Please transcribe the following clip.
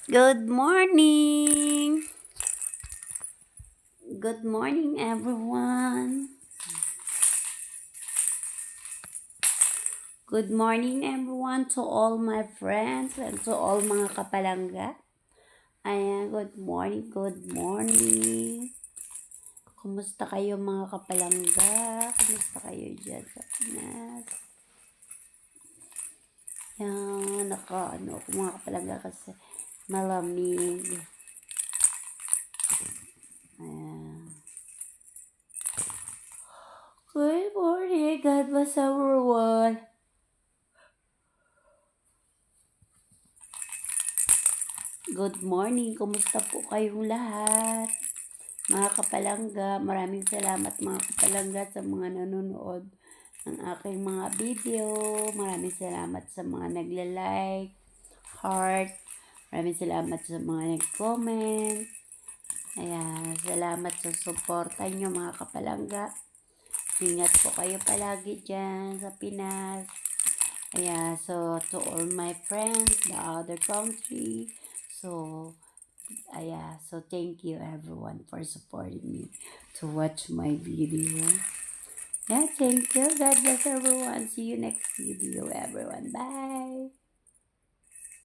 Good morning! Good morning, everyone! Good morning, everyone, to all my friends and to all mga kapalangga. Ayan, good morning, good morning. Kumusta kayo mga kapalangga? Kumusta kayo dyan sa Pinas? Yan, ano ako mga kapalangga kasi malamig. Ayan. Good morning, God bless everyone. Good morning, kumusta po kayong lahat? Mga kapalangga, maraming salamat mga kapalangga sa mga nanonood ng aking mga video. Maraming salamat sa mga nagla-like, heart. Maraming salamat sa mga nag-comment. Ayan, salamat sa suporta nyo mga kapalangga. Ingat po kayo palagi dyan sa Pinas. Ayan, so to all my friends, the other country. So thank you everyone for supporting me to watch my video. Yeah, thank you. God bless everyone. See you next video, everyone. Bye.